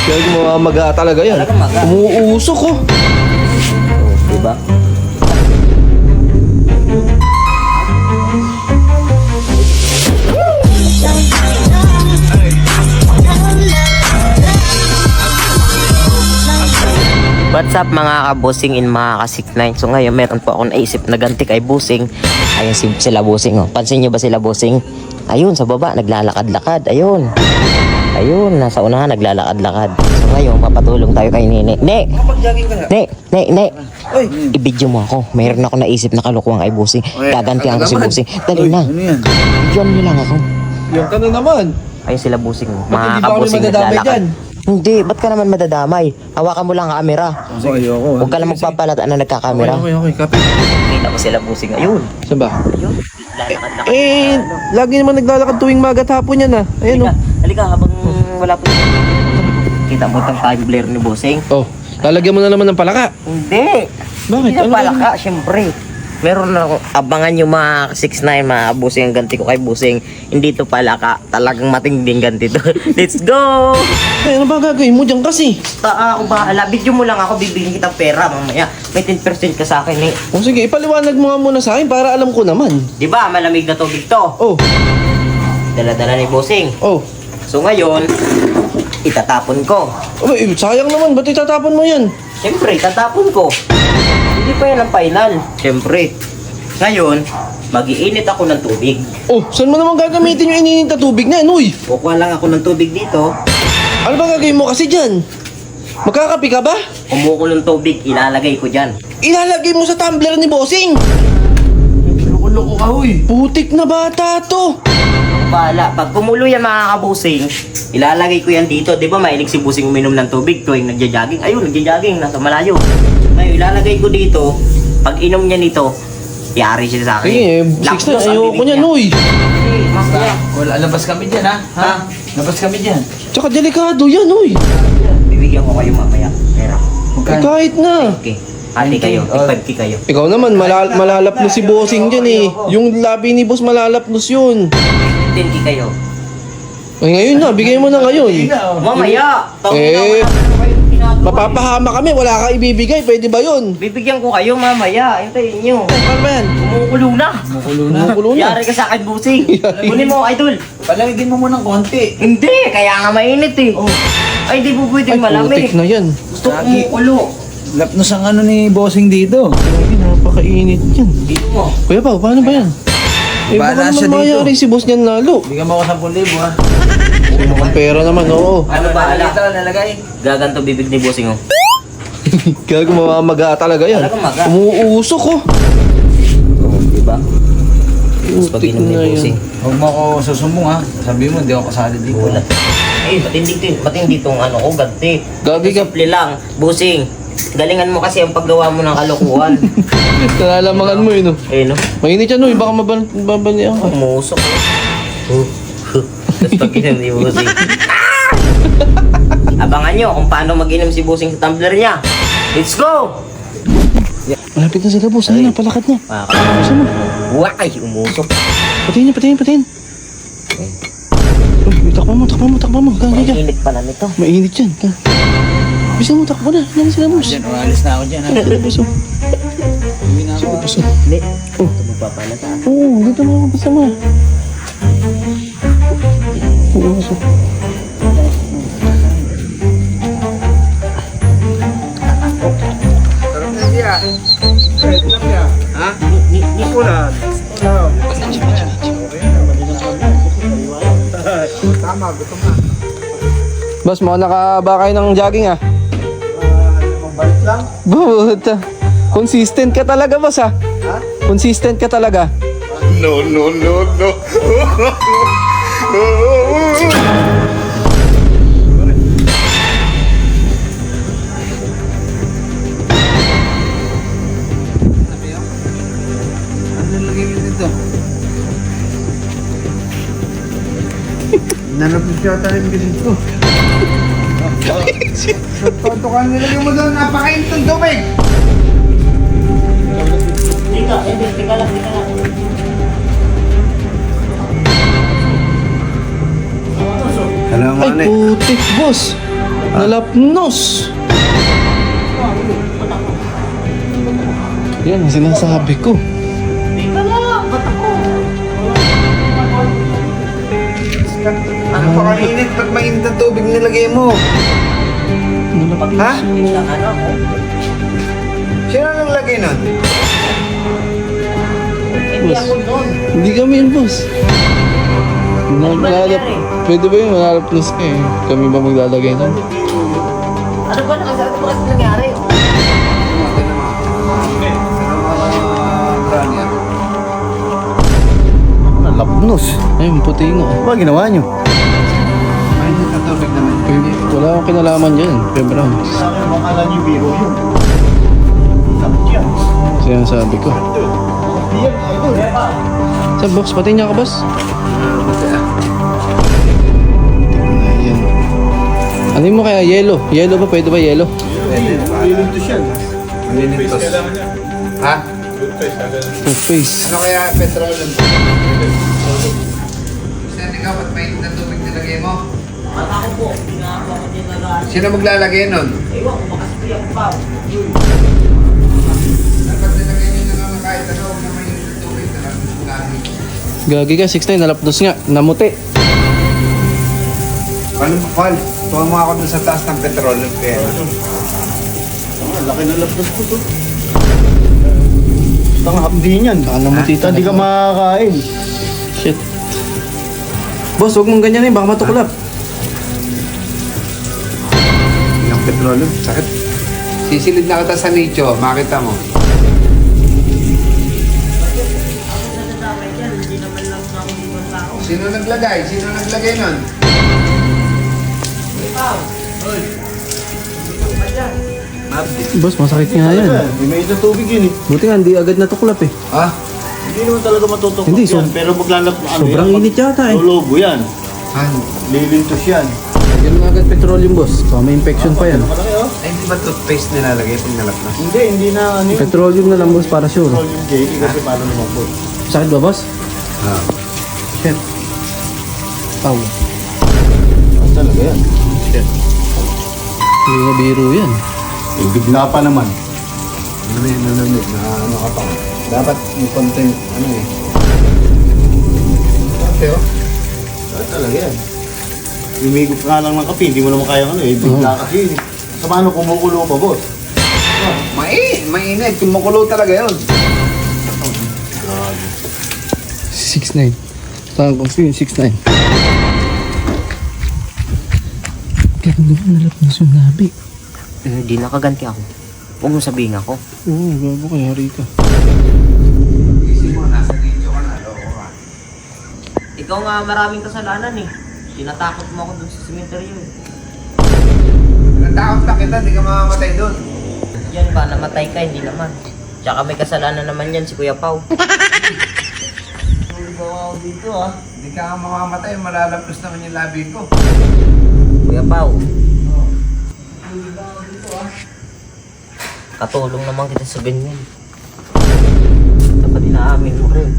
Kaya gumamaga talaga yan. Talagang maga. Umuusok oh. Diba? What's up mga kabusing in mga ka-6ix9ine? So ngayon meron po akong naisip na ganti kay busing. Ayun sila busing oh. Pansin nyo ba sila busing? Ayun sa baba naglalakad-lakad. Ayun. Ayun nasa unahan naglalakad-lakad. So ngayon papatulong tayo kay Nene. Ne. I-video mo ako. Mayroon ako naisip na kalukuhan kay busing. Gagantihan ko si busing. Dali na. Videoan nyo lang ako. Yung ka na naman. Ayun sila busing oh. Ba't hindi Mga ba kami kabusing madadamay naglalakad. dyan? Hindi, ba't ka naman madadamay? Hawakan mo lang ang camera. Ayoko. Huwag ka lang magpapalata na nagkakamera. Okay, copy. Kita ko sila busing. Ayun. Saan ba? Ayun. Lalakad-lakad. Lagi naman naglalakad tuwing magat hapon yan ah. Ayun oh. Halika habang wala po. Kita mo itong tumbler ni busing. Oh, lalagyan mo na naman ng palaka. Hindi. Bakit? Hindi na Ano palaka, syempre. Meron na akong abangan yung mga 6ix9ine, mga busing ang ganti ko kay busing. Hindi to palaka. Talagang matinding ganti to. Let's go! Ay, ano ba gagawin mo dyan kasi? Ako bahala. Video mo lang ako, bibigyan kita pera mamaya. May 10% ka sa akin eh. O sige, ipaliwanag mo nga muna sa akin para alam ko naman. Di ba malamig na tubig to? Oh, Dala-dala ni busing. oh. So ngayon, itatapon ko. Ay, sayang naman, ba't itatapon mo yan? Siyempre, itatapon ko. Hindi pa yan ang final. Siyempre. Ngayon, mag-iinit ako ng tubig. Oh, saan mo naman gagamitin yung ininit na tubig na yan, uy? Kukuha lang ako ng tubig dito. Ano ba gagawin mo kasi dyan? Magkakapi ka ba? Kumukulong tubig, ilalagay ko dyan. Ilalagay mo sa tumbler ni Bossing. Loko-loko ka, huy. Putik na bata to. Bahala. Pag kumulo yan mga kabusing, ilalagay ko yan dito. Di ba mahilig si busing uminom ng tubig tuwing nagja-jogging? Ayun, nagja-jogging. Nasa malayo. Ngayon, ilalagay ko dito. Pag inom niya nito, yari siya sa akin. Eh, Laktos 6 na, ang ayoko bibig niyan, niya. uy. Masaya. Wala, labas kami dyan, ha? Ha? Labas kami dyan. Tsaka delikado yan, uy. Bibigyan ko kayo mamaya. Pera. Eh, kahit na. Okay. Hati kayo. Ipagki kayo. Ikaw naman, malalapnos si Bossing dyan eh. Yung labi ni Boss malalapnos yun. 10K kayo. Ay, ngayon na, bigay mo na ngayon. Mamaya! Eh, mapapahama kami, wala ka ibibigay, pwede ba yun? Bibigyan ko kayo mamaya. Hintayin nyo. Paano ba yan? Kumukulo na. Mukulo na. Kumukulo na. Yari ka sa akin, busing. Kunin mo, idol. Palamigin mo munang konti. Hindi, kaya nga mainit eh. Ay, di po pwedeng Ay, malamig. putik na yan. Gusto ko kumukulo. Lapnos ang ano ni bossing dito. Ay, napakainit yan. Dito mo. Kuya Pao, paano ba yan? Eh, baka Bahala siya naman dito. mayari si boss niyan lalo. Bigyan mo ako 10,000, ha? Mukhang pera naman, oo. Ano ba, ala? Dito nalagay. Gaganto bibig ni busing oh. Kaya gumamaga talaga yan. Talagang maga. Umuusok oh. Diba? Tapos pag Putik inom na ni busing. yan. Huwag mo ako susumbong, ha? Sabi mo, hindi ako kasali dito. Ulat. Eh, matindi tong ano ko, ganti. Gagi ka. Simple lang. Busing. Galingan mo kasi ang paggawa mo ng kalokohan. Nalalamangan mo yun, oh. Eh, no? Mainit yan, uy. Baka mabalian ka. Umusok. Tapos pag inom ni busing. Abangan nyo kung paano mag-inom si busing sa tumbler niya. Let's go! Malapit na sila, boss. Ano na, palakad na. Buksan mo. Wakay, umusok. Patayin niya, patayin. Uy, takpa mo. Gagi ka. Mainit pala nito. Mainit yan. Bisa mo, takpa na. Yan sila, boss. Diyan, umalis na ako dyan, ha? Boss, oh. Uwi na ako. Boss, oh. Hindi. Oh. Ito magpapala sa akin. Oo, dito mo, bisa mo. Oo, boss, oh. Boss, mo nakabakay ng jogging ah. Balik lang. Buta. Consistent ka talaga, boss ah. Consistent ka talaga. No, no, no, no. Ano lagay mo dito? Nalapit siya tayo yung bisit ko. Toto ka nilagay mo doon, napakainit ng tubig! Teka lang. Alam mo, Ay, putik, boss. Nalapnos! Yan ang sinasabi ko. Teka lang, ba't ako? Ano pa kainit? Ba't mainit ang tubig nilagay mo? Ha? Biglang ano ako? Sino nang lagay nun? Hindi ako doon. Hindi kami yun, boss. Pwede ba yun? Malalapnos ka eh. Kami ba maglalagay nun? Ano ba nangyari? Lapnos. Ayun, puti nga. Ano ba ginawa nyo? Mainit ang tubig naman. Wala akong kinalaman dyan. Pebra. Sa akin, makala nyo biro yun. Sakit yan. Sinasabi ko. Yan, idol. Sa box, pati niya ka, boss. Ayan. Ano mo kaya? Yellow. Yellow ba? Pwede ba yellow? Lilintos yan. Malinitos. Ha? Toothpaste. Ano kaya petroleum? Saan ikaw? Ba't mainit ang tubig nilagay mo? Bata ko po. Ginagawa ko din na Sino maglalagay nun? Ewan ko, makasipri ako pa. Dapat nilagay nyo na lang kahit ano, huwag na mainit ang tubig na lang. Gagi ka, 6'9", nalapdos nga. Namuti. Paano mo, Paul? Tuwa mo ako dun sa taas ng petroleum kaya. Laki ng lapnos ko to. Tanga hapdi niyan. namuti Hindi ka makakain. Shit. Boss, huwag mong ganyan eh. Baka matuklap. Yung petroleum, sakit. Sisilid na kita sa nicho, makita mo. Sino naglagay? Sino naglagay nun? Boss, masakit nga yan. Hindi may ito tubig yun eh. Buti nga, hindi agad natuklap eh. Ha? Hindi naman talaga matutok Hindi, yan. Pero maglalap sobrang init yata eh. Lolobo yan. Han. Lilintos yan. Ganun agad petroleum, boss. Baka may infection pa yan. Malaki oh. Ay, hindi ba toothpaste nilalagay pag nalapnas? Hindi na ano yun. Petroleum na lang, boss, para sure. Petroleum jelly kasi paano naman po. Sakit ba, boss? Ah. Shit. Pau. Ano talaga yan? Hindi na biro yan. Eh, bigla pa naman. Ano yun, na ano ka pa. Dapat yung content, ano eh. Ate, oh. Ano talaga yan? Lumigop ka lang ng kape, hindi mo naman kaya ano eh. Bigla kasi yun. Sa paano kumukulo pa, boss? Mainit. Kumukulo talaga yun. 6'9". Parang kung yun, 6'9". Kaya kung doon nalapnos yung labi. Hindi nakaganti ako. Huwag mo sabihin ako. Oo, bago kaya Rika. Isip mo, nasa nicho ka na. Loko ka. Ikaw nga maraming kasalanan eh. Tinatakot mo ako dun sa cemetery eh. Natakot na kita, di ka mamamatay doon. Yan ba, namatay ka, hindi naman. Tsaka may kasalanan naman yan si Kuya Pao. Suligaw ako dito ah. Di ka nga mamamatay, malalapos naman yung labi ko. Kuya Pao. Katulong naman kita sa ganyan. Dapat inaamin mo rin.